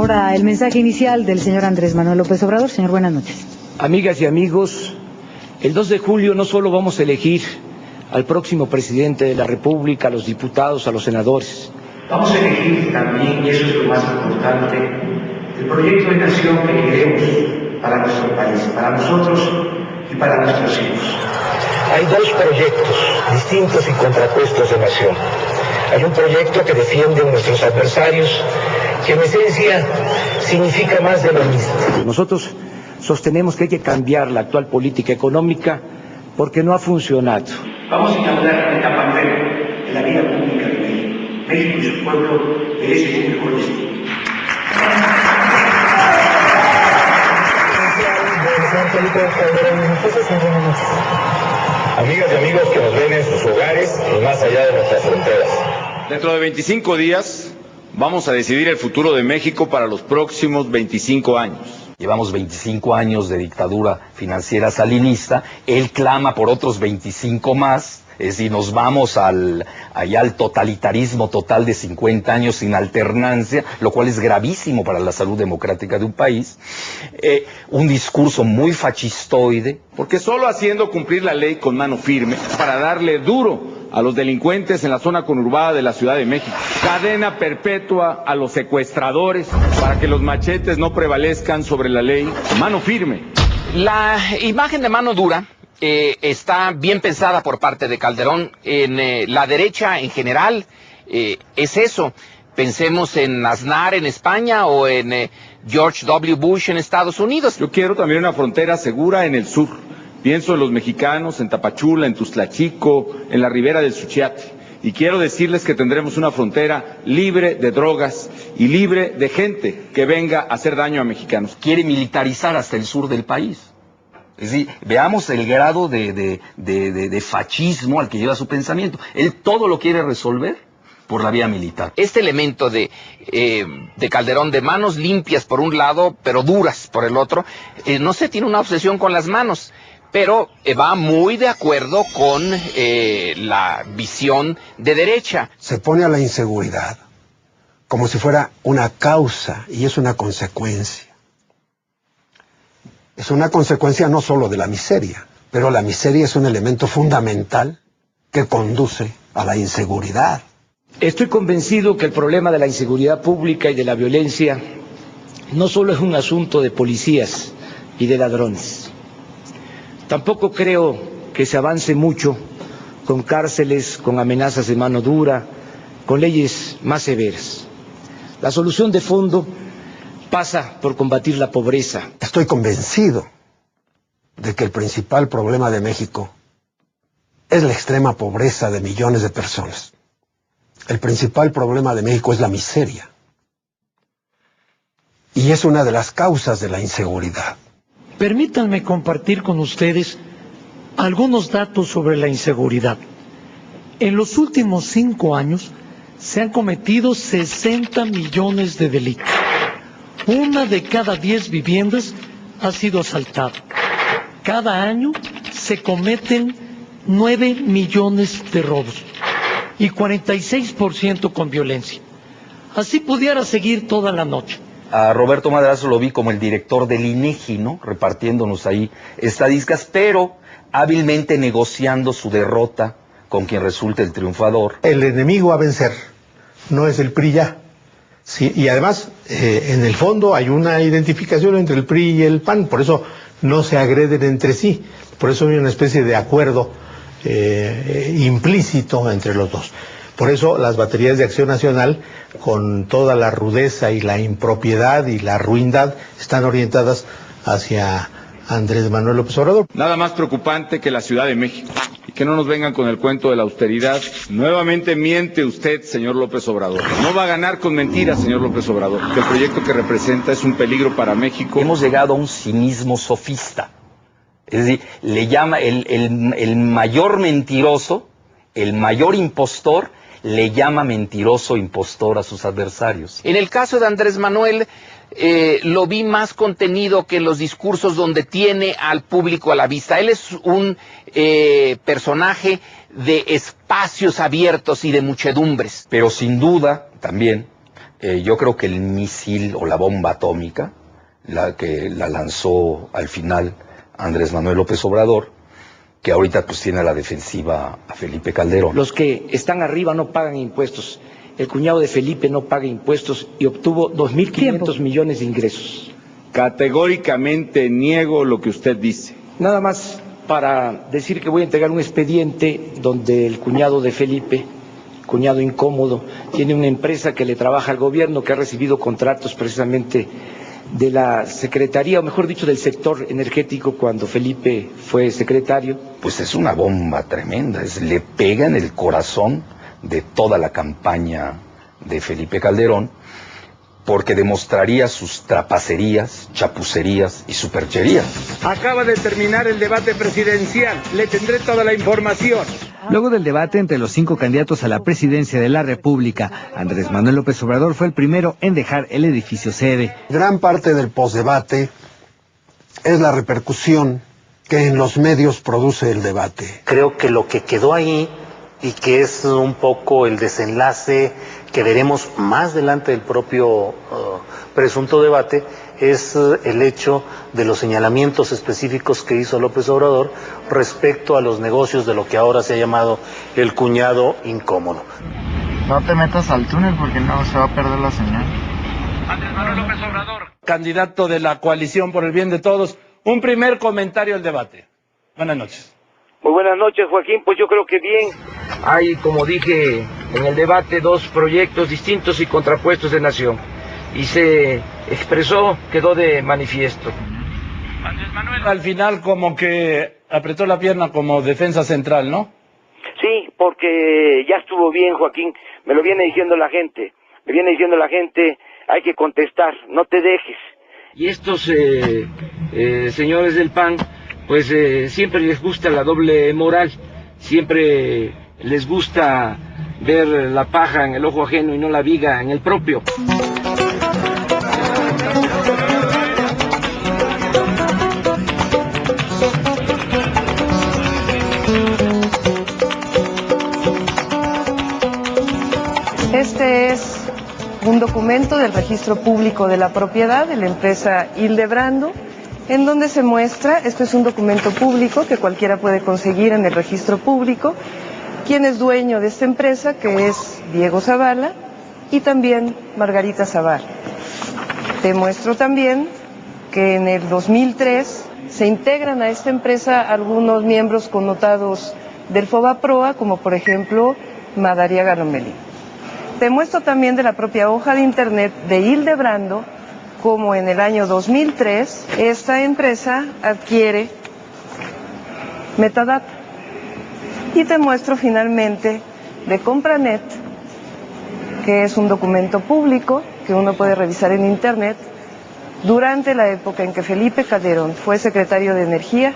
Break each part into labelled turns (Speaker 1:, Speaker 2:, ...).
Speaker 1: Ahora el mensaje inicial del señor Andrés Manuel López Obrador. Señor, buenas noches.
Speaker 2: Amigas y amigos, el 2 de julio no solo vamos a elegir al próximo presidente de la República, a los diputados, a los senadores. Vamos a elegir también, y eso es lo más importante, el proyecto de nación que queremos para nuestro país, para nosotros y para nuestros hijos. Hay dos proyectos distintos y contrapuestos de nación. Hay un proyecto que defiende a nuestros adversarios, que en esencia significa más de lo mismo. Nosotros sostenemos que hay que cambiar la actual política económica porque no ha funcionado. Vamos a inaugurar una etapa nueva en la vida pública de México. México y su pueblo merecen un mejor destino.
Speaker 3: Amigas y amigos que nos ven en sus hogares y más allá de nuestras fronteras.
Speaker 4: Dentro de 25 días vamos a decidir el futuro de México para los próximos 25 años.
Speaker 5: Llevamos 25 años de dictadura financiera salinista, él clama por otros 25 más, es decir, nos vamos allá al totalitarismo total de 50 años sin alternancia, lo cual es gravísimo para la salud democrática de un país, un discurso muy fascistoide.
Speaker 4: Porque solo haciendo cumplir la ley con mano firme, para darle duro a los delincuentes en la zona conurbada de la Ciudad de México, cadena perpetua a los secuestradores, para que los machetes no prevalezcan sobre la ley, mano firme.
Speaker 6: La imagen de mano dura está bien pensada por parte de Calderón. En la derecha en general es eso. Pensemos en Aznar en España o en George W. Bush en Estados Unidos.
Speaker 4: Yo quiero también una frontera segura en el sur. Pienso en los mexicanos, en Tapachula, en Tuztlachico, en la ribera del Suchiate. Y quiero decirles que tendremos una frontera libre de drogas y libre de gente que venga a hacer daño a mexicanos.
Speaker 5: Quiere militarizar hasta el sur del país. Es decir, veamos el grado de fascismo al que lleva su pensamiento. Él todo lo quiere resolver por la vía militar.
Speaker 6: Este elemento de Calderón, de manos limpias por un lado, pero duras por el otro, no sé, tiene una obsesión con las manos, pero va muy de acuerdo con la visión de derecha.
Speaker 7: Se pone a la inseguridad como si fuera una causa y es una consecuencia. Es una consecuencia no solo de la miseria, pero la miseria es un elemento fundamental que conduce a la inseguridad.
Speaker 2: Estoy convencido que el problema de la inseguridad pública y de la violencia no solo es un asunto de policías y de ladrones. Tampoco creo que se avance mucho con cárceles, con amenazas de mano dura, con leyes más severas. La solución de fondo pasa por combatir la pobreza.
Speaker 7: Estoy convencido de que el principal problema de México es la extrema pobreza de millones de personas. El principal problema de México es la miseria. Y es una de las causas de la inseguridad.
Speaker 8: Permítanme compartir con ustedes algunos datos sobre la inseguridad. En los últimos 5 años se han cometido 60 millones de delitos. 1 de cada 10 viviendas ha sido asaltada. Cada año se cometen 9 millones de robos y 46% con violencia. Así pudiera seguir toda la noche.
Speaker 5: A Roberto Madrazo lo vi como el director del INEGI, ¿no? Repartiéndonos ahí estadísticas, pero hábilmente negociando su derrota con quien resulte el triunfador.
Speaker 9: El enemigo a vencer no es el PRI ya. Sí, y además, en el fondo hay una identificación entre el PRI y el PAN, por eso no se agreden entre sí, por eso hay una especie de acuerdo implícito entre los dos. Por eso las baterías de Acción Nacional, con toda la rudeza y la impropiedad y la ruindad, están orientadas hacia Andrés Manuel López Obrador.
Speaker 4: Nada más preocupante que la Ciudad de México. Y que no nos vengan con el cuento de la austeridad. Nuevamente miente usted, señor López Obrador. No va a ganar con mentiras, señor López Obrador. Que el proyecto que representa es un peligro para México.
Speaker 5: Hemos llegado a un cinismo sofista. Es decir, le llama el mayor mentiroso, el mayor impostor, le llama mentiroso impostor a sus adversarios.
Speaker 6: En el caso de Andrés Manuel, lo vi más contenido que en los discursos donde tiene al público a la vista. Él es un personaje de espacios abiertos y de muchedumbres.
Speaker 5: Pero sin duda, también, Yo creo que el misil o la bomba atómica, la que la lanzó al final Andrés Manuel López Obrador, que ahorita pues tiene a la defensiva a Felipe Calderón.
Speaker 2: Los que están arriba no pagan impuestos. El cuñado de Felipe no paga impuestos y obtuvo 2.500 millones de ingresos.
Speaker 4: Categóricamente niego lo que usted dice.
Speaker 2: Nada más para decir que voy a entregar un expediente donde el cuñado de Felipe, cuñado incómodo, tiene una empresa que le trabaja al gobierno, que ha recibido contratos precisamente de la Secretaría, o mejor dicho, del sector energético cuando Felipe fue secretario.
Speaker 5: Pues es una bomba tremenda, le pega en el corazón de toda la campaña de Felipe Calderón, porque demostraría sus trapacerías, chapucerías y supercherías.
Speaker 2: Acaba de terminar el debate presidencial, le tendré toda la información.
Speaker 10: Luego del debate entre los 5 candidatos a la presidencia de la República, Andrés Manuel López Obrador fue el primero en dejar el edificio sede.
Speaker 7: Gran parte del posdebate es la repercusión que en los medios produce el debate.
Speaker 11: Creo que lo que quedó ahí y que es un poco el desenlace que veremos más adelante del propio presunto debate es el hecho de los señalamientos específicos que hizo López Obrador respecto a los negocios de lo que ahora se ha llamado el cuñado incómodo.
Speaker 12: No te metas al túnel porque no se va a perder la señal.
Speaker 2: Andrés Manuel López Obrador, candidato de la coalición por el bien de todos, un primer comentario al debate. Buenas noches.
Speaker 13: Muy buenas noches, Joaquín. Pues yo creo que bien.
Speaker 2: Hay, como dije en el debate, 2 proyectos distintos y contrapuestos de nación. Y se expresó, quedó de manifiesto.
Speaker 14: Andrés Manuel al final como que apretó la pierna como defensa central, ¿no?
Speaker 13: Sí, porque ya estuvo bien, Joaquín. Me lo viene diciendo la gente. Me viene diciendo la gente, hay que contestar, no te dejes.
Speaker 2: Y estos señores del PAN, pues siempre les gusta la doble moral, siempre les gusta ver la paja en el ojo ajeno y no la viga en el propio.
Speaker 15: Este es un documento del Registro Público de la Propiedad de la empresa Hildebrando, en donde se muestra, esto es un documento público que cualquiera puede conseguir en el registro público, quién es dueño de esta empresa, que es Diego Zavala y también Margarita Zavala. Te muestro también que en el 2003 se integran a esta empresa algunos miembros connotados del FOBAPROA, como por ejemplo Madariaga Lomelí. Te muestro también de la propia hoja de internet de Hildebrando, como en el año 2003 esta empresa adquiere metadata. Y te muestro finalmente de Compranet, que es un documento público que uno puede revisar en internet, durante la época en que Felipe Calderón fue secretario de Energía,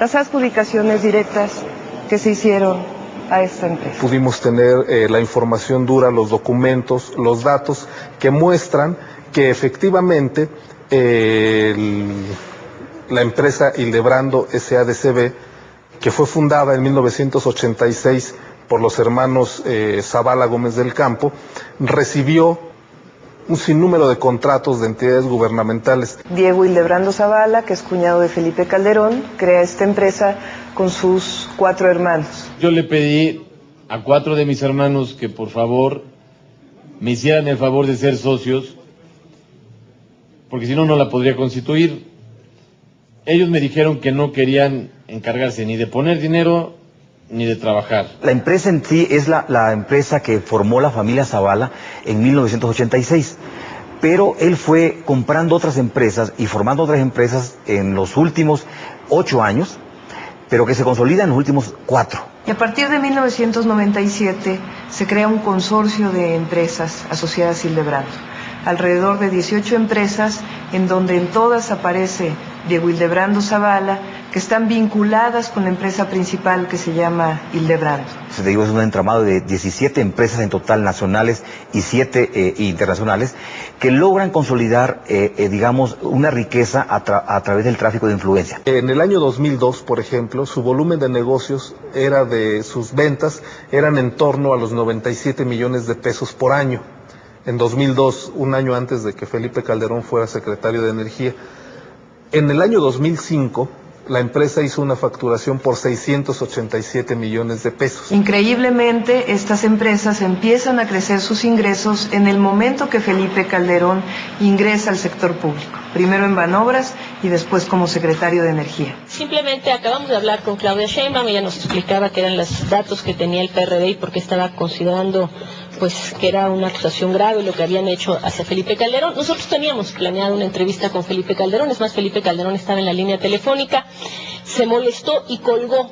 Speaker 15: las adjudicaciones directas que se hicieron a esta empresa.
Speaker 16: Pudimos tener la información dura, los documentos, los datos que muestran que efectivamente la empresa Hildebrando SADCB, que fue fundada en 1986 por los hermanos Zavala Gómez del Campo, recibió un sinnúmero de contratos de entidades gubernamentales.
Speaker 15: Diego Hildebrando Zavala, que es cuñado de Felipe Calderón, crea esta empresa con sus 4 hermanos.
Speaker 17: Yo le pedí a 4 de mis hermanos que por favor me hicieran el favor de ser socios, porque si no, no la podría constituir. Ellos me dijeron que no querían encargarse ni de poner dinero ni de trabajar.
Speaker 18: La empresa en sí es la empresa que formó la familia Zavala en 1986, pero él fue comprando otras empresas y formando otras empresas en los últimos 8 años, pero que se consolidan en los últimos 4.
Speaker 15: Y a partir de 1997 se crea un consorcio de empresas asociadas a Hildebrando, alrededor de 18 empresas en donde en todas aparece Diego Hildebrando Zavala, que están vinculadas con la empresa principal que se llama Hildebrando.
Speaker 18: Te digo, es un entramado de 17 empresas en total nacionales y 7 internacionales que logran consolidar, digamos, una riqueza a través del tráfico de influencia.
Speaker 16: En el año 2002, por ejemplo, su volumen de negocios sus ventas eran en torno a los 97 millones de pesos por año. en 2002, un año antes de que Felipe Calderón fuera secretario de Energía. En el año 2005, la empresa hizo una facturación por 687 millones de pesos.
Speaker 15: Increíblemente, estas empresas empiezan a crecer sus ingresos en el momento que Felipe Calderón ingresa al sector público, primero en Banobras y después como secretario de Energía.
Speaker 19: Simplemente acabamos de hablar con Claudia Sheinbaum, ella nos explicaba que eran los datos que tenía el PRD y por qué estaba considerando pues que era una acusación grave lo que habían hecho hacia Felipe Calderón. Nosotros teníamos planeado una entrevista con Felipe Calderón, es más, Felipe Calderón estaba en la línea telefónica, se molestó y colgó.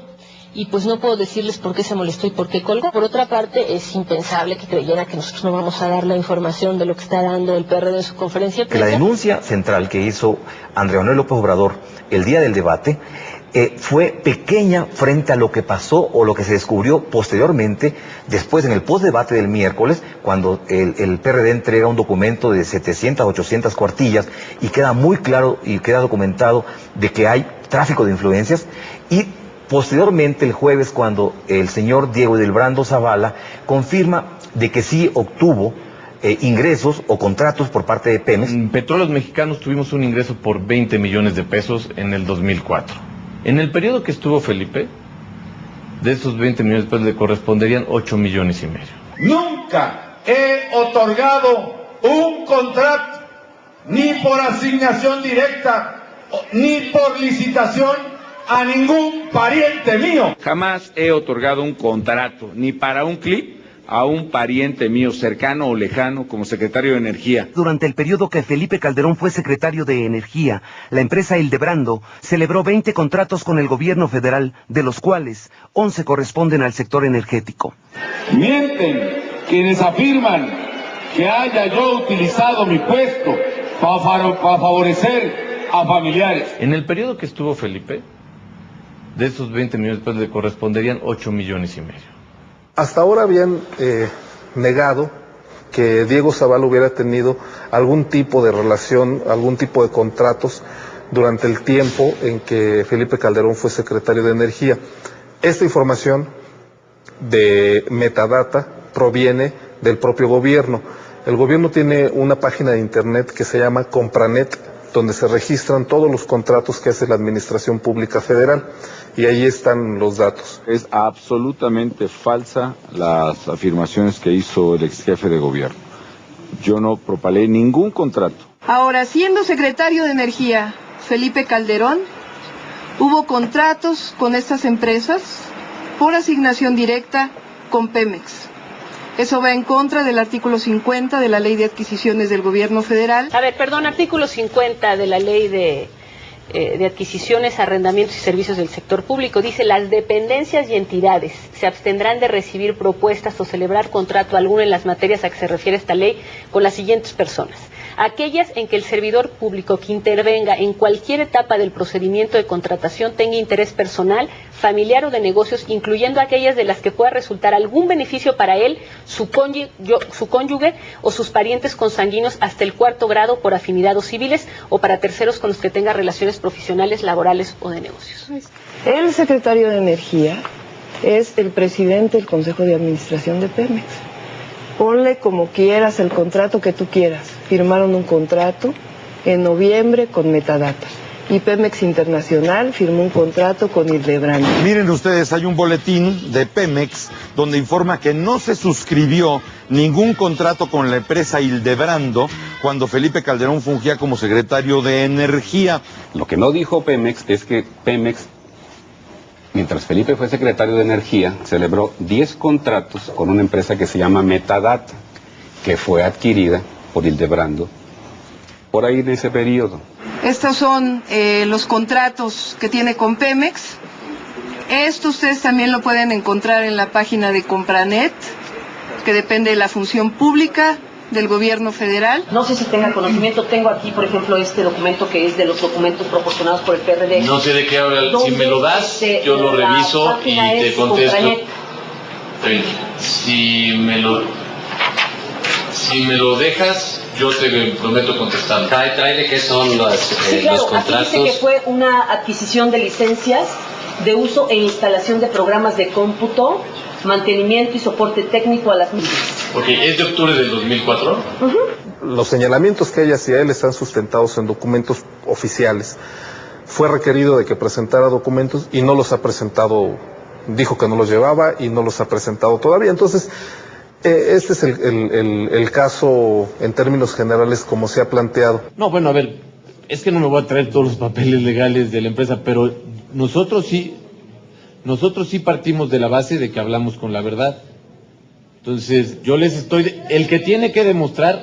Speaker 19: Y pues no puedo decirles por qué se molestó y por qué colgó. Por otra parte, es impensable que creyera que nosotros no vamos a dar la información de lo que está dando el PRD en su conferencia de prensa.
Speaker 18: La denuncia central que hizo Andrés Manuel López Obrador el día del debate fue pequeña frente a lo que pasó o lo que se descubrió posteriormente, después en el postdebate del miércoles, cuando el PRD entrega un documento de 700, 800 cuartillas y queda muy claro y queda documentado de que hay tráfico de influencias, y posteriormente el jueves cuando el señor Diego Hildebrando Zavala confirma de que sí obtuvo ingresos o contratos por parte de Pemex.
Speaker 17: En Petróleos Mexicanos tuvimos un ingreso por 20 millones de pesos en el 2004. En el periodo que estuvo Felipe, de esos 20 millones de pesos le corresponderían 8 millones y medio.
Speaker 20: Nunca he otorgado un contrato, ni por asignación directa, ni por licitación, a ningún pariente mío.
Speaker 4: Jamás he otorgado un contrato, ni para un clip, a un pariente mío cercano o lejano como secretario de Energía.
Speaker 21: Durante el periodo que Felipe Calderón fue secretario de Energía, la empresa Hildebrando celebró 20 contratos con el gobierno federal, de los cuales 11 corresponden al sector energético.
Speaker 20: Mienten quienes afirman que haya yo utilizado mi puesto para favorecer a familiares.
Speaker 17: En el periodo que estuvo Felipe, de esos 20 millones de pesos le corresponderían 8 millones y medio.
Speaker 16: Hasta ahora habían negado que Diego Zavala hubiera tenido algún tipo de relación, algún tipo de contratos durante el tiempo en que Felipe Calderón fue secretario de Energía. Esta información de metadata proviene del propio gobierno. El gobierno tiene una página de internet que se llama Compranet, donde se registran todos los contratos que hace la Administración Pública Federal, y ahí están los datos.
Speaker 4: Es absolutamente falsa las afirmaciones que hizo el ex jefe de gobierno. Yo no propalé ningún contrato.
Speaker 15: Ahora, siendo secretario de Energía Felipe Calderón, hubo contratos con estas empresas por asignación directa con Pemex. Eso va en contra del artículo 50 de la Ley de Adquisiciones del Gobierno Federal.
Speaker 19: A ver, perdón, artículo 50 de la Ley de Adquisiciones, Arrendamientos y Servicios del Sector Público. Dice: las dependencias y entidades se abstendrán de recibir propuestas o celebrar contrato alguno en las materias a que se refiere esta ley con las siguientes personas: aquellas en que el servidor público que intervenga en cualquier etapa del procedimiento de contratación tenga interés personal, familiar o de negocios, incluyendo aquellas de las que pueda resultar algún beneficio para él, su cónyuge o sus parientes consanguíneos hasta el 4º grado por afinidad o civiles, o para terceros con los que tenga relaciones profesionales, laborales o de negocios.
Speaker 15: El secretario de Energía es el presidente del Consejo de Administración de Pemex. Ponle como quieras el contrato que tú quieras. Firmaron un contrato en noviembre con Metadata. Y Pemex Internacional firmó un contrato con Hildebrando.
Speaker 22: Miren ustedes, hay un boletín de Pemex donde informa que no se suscribió ningún contrato con la empresa Hildebrando cuando Felipe Calderón fungía como secretario de Energía.
Speaker 23: Lo que no dijo Pemex es que Pemex, mientras Felipe fue secretario de Energía, celebró 10 contratos con una empresa que se llama Metadata, que fue adquirida por Hildebrando por ahí en ese periodo.
Speaker 15: Estos son los contratos que tiene con Pemex. Esto ustedes también lo pueden encontrar en la página de Compranet, que depende de la función pública del gobierno federal.
Speaker 19: No sé si tenga conocimiento, tengo aquí, por ejemplo, este documento que es de los documentos proporcionados por el PRD.
Speaker 17: No sé de qué habla, si me lo das, yo lo reviso y te contesto. Si me lo dejas, yo te prometo contestar. Trae de qué son los contratos.
Speaker 19: Aquí dice que fue una adquisición de licencias de uso e instalación de programas de cómputo, mantenimiento y soporte técnico a las mismas.
Speaker 17: Ok, ¿es de octubre del 2004?
Speaker 16: Los señalamientos que hay hacia él están sustentados en documentos oficiales. Fue requerido de que presentara documentos y no los ha presentado, dijo que no los llevaba y no los ha presentado todavía. Entonces, este es el caso en términos generales como se ha planteado.
Speaker 17: No, bueno, a ver, es que no me voy a traer todos los papeles legales de la empresa, pero nosotros sí partimos de la base de que hablamos con la verdad. Entonces, yo les estoy... El que tiene que demostrar...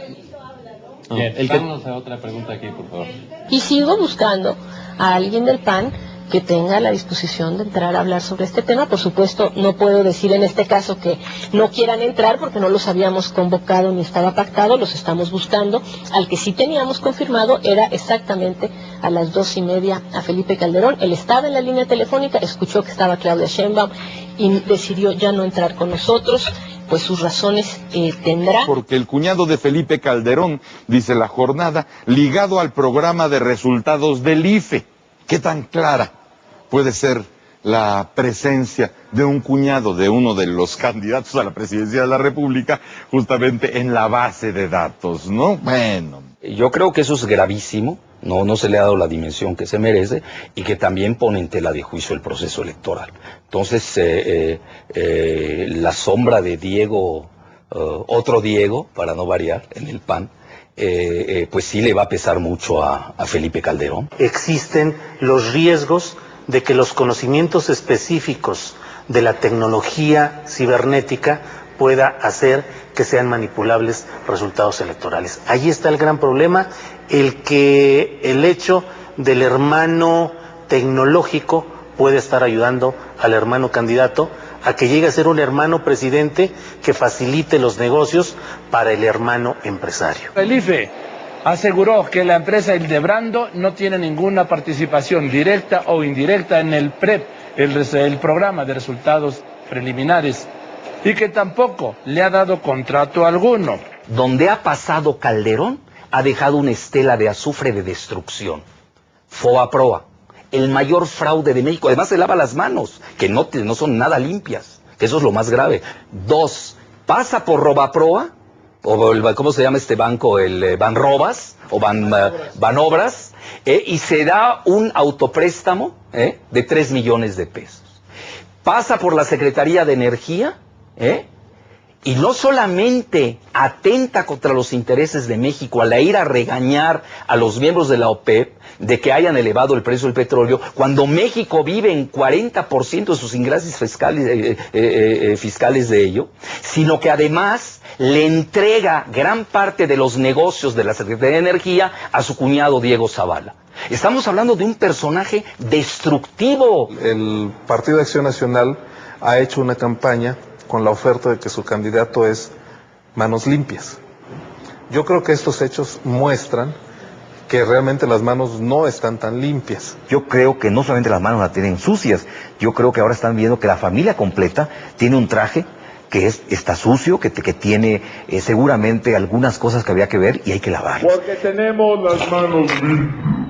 Speaker 23: Bien, vámonos a otra pregunta aquí, por favor.
Speaker 1: Y sigo buscando a alguien del PAN que tenga la disposición de entrar a hablar sobre este tema. Por supuesto, no puedo decir en este caso que no quieran entrar porque no los habíamos convocado ni estaba pactado, los estamos buscando. Al que sí teníamos confirmado era exactamente a las 2:30 a Felipe Calderón. Él estaba en la línea telefónica, escuchó que estaba Claudia Sheinbaum y decidió ya no entrar con nosotros. Pues sus razones tendrá.
Speaker 22: Porque el cuñado de Felipe Calderón, dice La Jornada, ligado al programa de resultados del IFE. ¿Qué tan clara puede ser la presencia de un cuñado de uno de los candidatos a la presidencia de la República justamente en la base de datos, ¿no? Bueno.
Speaker 5: Yo creo que eso es gravísimo, no se le ha dado la dimensión que se merece y que también pone en tela de juicio el proceso electoral. Entonces, la sombra de Diego, otro Diego, para no variar, en el PAN, pues sí le va a pesar mucho a Felipe Calderón.
Speaker 11: Existen los riesgos de que los conocimientos específicos de la tecnología cibernética pueda hacer que sean manipulables resultados electorales. Allí está el gran problema, el hecho del hermano tecnológico puede estar ayudando al hermano candidato a que llegue a ser un hermano presidente que facilite los negocios para el hermano empresario.
Speaker 14: El IFE aseguró que la empresa Hildebrando no tiene ninguna participación directa o indirecta en el PREP, el programa de resultados preliminares, y que tampoco le ha dado contrato alguno.
Speaker 5: Donde ha pasado Calderón, ha dejado una estela de azufre de destrucción. Fobaproa, el mayor fraude de México. Además se lava las manos, que no son nada limpias, que eso es lo más grave. 2, pasa por Robaproa, o ¿cómo se llama este banco? El Banrobas, o Banobras, y se da un autopréstamo de 3 millones de pesos. Pasa por la Secretaría de Energía, y no solamente atenta contra los intereses de México al ir a regañar a los miembros de la OPEP de que hayan elevado el precio del petróleo, cuando México vive en 40% de sus ingresos fiscales de ello, sino que además le entrega gran parte de los negocios de la Secretaría de Energía a su cuñado Diego Zavala. Estamos hablando de un personaje destructivo.
Speaker 16: El Partido de Acción Nacional ha hecho una campaña con la oferta de que su candidato es manos limpias. Yo creo que estos hechos muestran que realmente las manos no están tan limpias.
Speaker 18: Yo creo que no solamente las manos las tienen sucias, yo creo que ahora están viendo que la familia completa tiene un traje que está sucio, que tiene seguramente algunas cosas que había que ver y hay que lavarlas.
Speaker 20: Porque tenemos las manos limpias.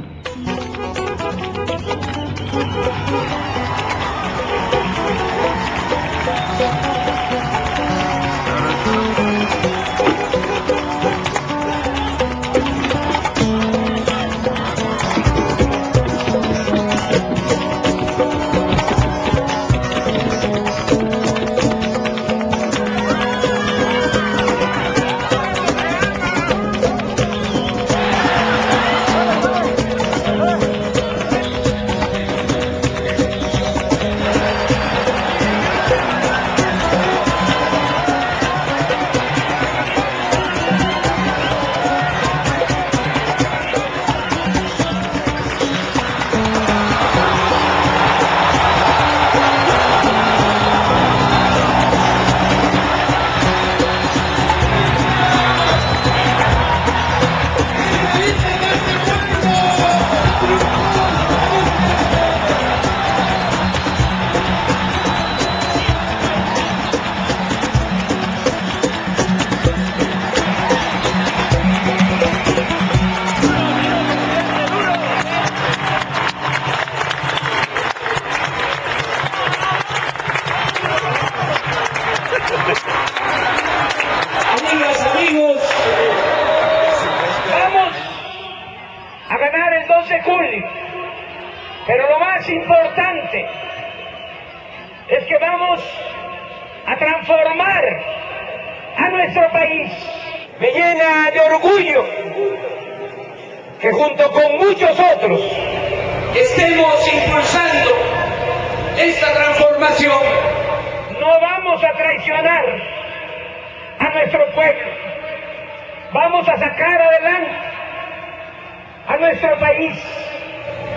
Speaker 3: más importante es que vamos a transformar a nuestro país. Me llena de orgullo que junto con muchos otros estemos impulsando esta transformación. No vamos a traicionar a nuestro pueblo. Vamos a sacar adelante a nuestro país.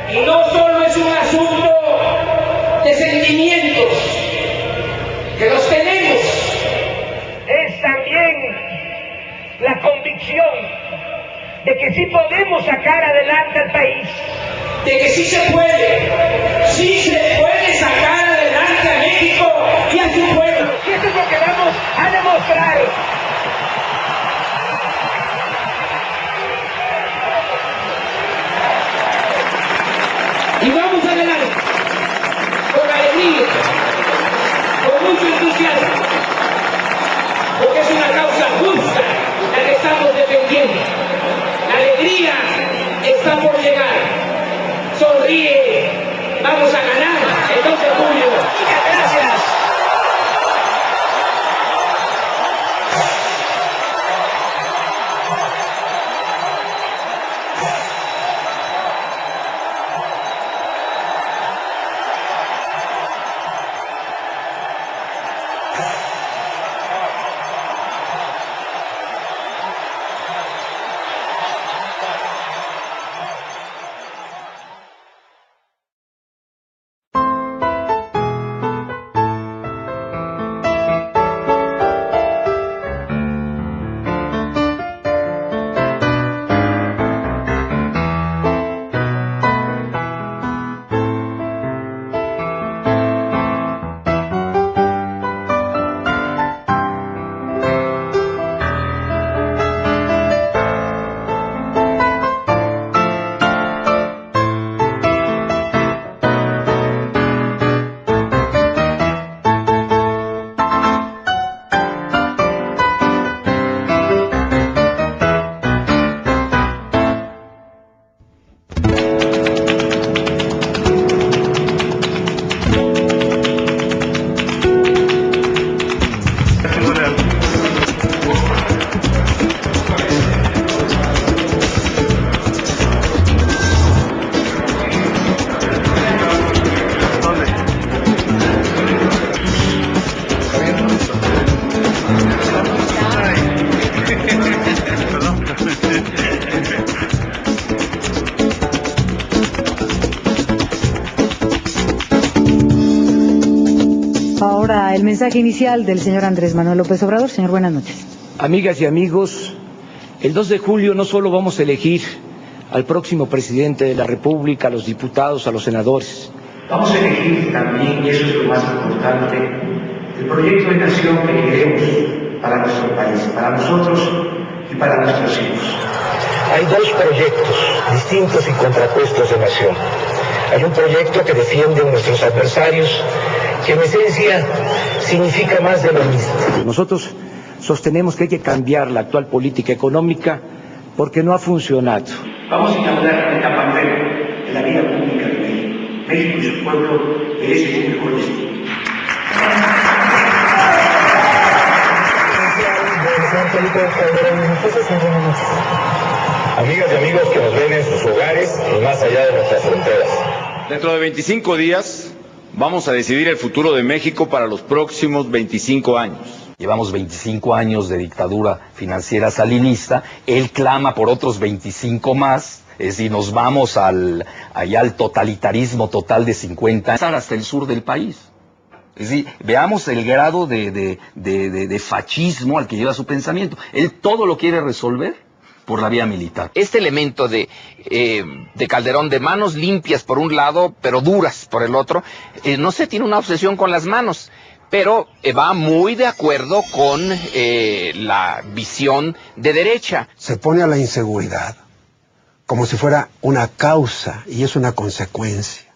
Speaker 3: Y no solo es un asunto de sentimientos, que los tenemos, es también la convicción de que sí podemos sacar adelante al país, de que sí se puede sacar adelante a México y a su pueblo. Y eso es lo que vamos a demostrar. Y vamos adelante, con alegría, con mucho entusiasmo, porque es una causa justa la que estamos defendiendo. La alegría está por llegar. Sonríe, vamos a ganar el 2 de julio. Muchas gracias.
Speaker 8: Ahora el mensaje inicial del señor Andrés Manuel López Obrador. Señor, buenas noches.
Speaker 2: Amigas y amigos, el 2 de julio no solo vamos a elegir al próximo presidente de la República, a los diputados, a los senadores. Vamos a elegir también, y eso es lo más importante, el proyecto de nación que queremos para nuestro país, para nosotros y para nuestros hijos. Hay dos proyectos distintos y contrapuestos de nación. Hay un proyecto que defiende a nuestros adversarios, que en esencia significa más de lo mismo. Nosotros sostenemos que hay que cambiar la actual política económica porque no ha funcionado. Vamos a inaugurar una etapa nueva de la vida pública de México. México y su pueblo merecen un mejor destino.
Speaker 9: Amigas y amigos que nos ven en sus hogares y más allá de nuestras fronteras.
Speaker 4: Dentro de 25 días vamos a decidir el futuro de México para los próximos 25 años.
Speaker 5: Llevamos 25 años de dictadura financiera salinista, él clama por otros 25 más, es decir, nos vamos allá al totalitarismo total de 50 años, hasta el sur del país. Es decir, veamos el grado de fascismo al que lleva su pensamiento. Él todo lo quiere resolver por la vía militar.
Speaker 6: Este elemento de Calderón, de manos limpias por un lado, pero duras por el otro, no se tiene una obsesión con las manos, pero va muy de acuerdo con la visión de derecha.
Speaker 7: Se pone a la inseguridad como si fuera una causa y es una consecuencia.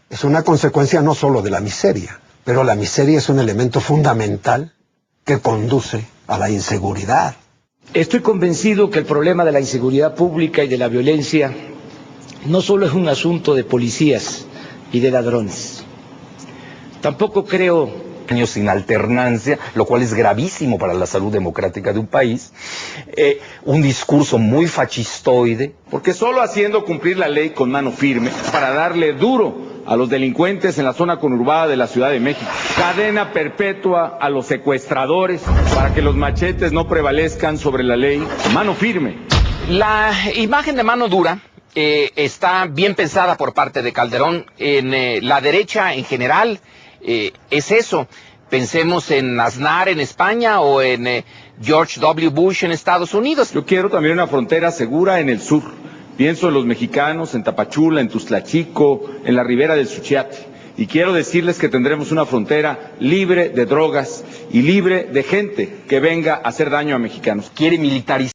Speaker 7: Es una consecuencia no solo de la miseria, pero la miseria es un elemento fundamental que conduce a la inseguridad.
Speaker 2: Estoy convencido que el problema de la inseguridad pública y de la violencia no solo es un asunto de policías y de ladrones. Tampoco creo
Speaker 5: años sin alternancia, lo cual es gravísimo para la salud democrática de un país, un discurso muy fascistoide.
Speaker 4: Porque solo haciendo cumplir la ley con mano firme para darle duro a los delincuentes en la zona conurbada de la Ciudad de México, cadena perpetua a los secuestradores para que los machetes no prevalezcan sobre la ley, mano firme.
Speaker 6: La imagen de mano dura está bien pensada por parte de Calderón. En la derecha en general es eso. Pensemos en Aznar en España o en George W. Bush en Estados Unidos.
Speaker 4: Yo quiero también una frontera segura en el sur. Pienso en los mexicanos, en Tapachula, en Tuzlachico, en la ribera del Suchiate. Y quiero decirles que tendremos una frontera libre de drogas y libre de gente que venga a hacer daño a mexicanos.
Speaker 5: Quiere militarizar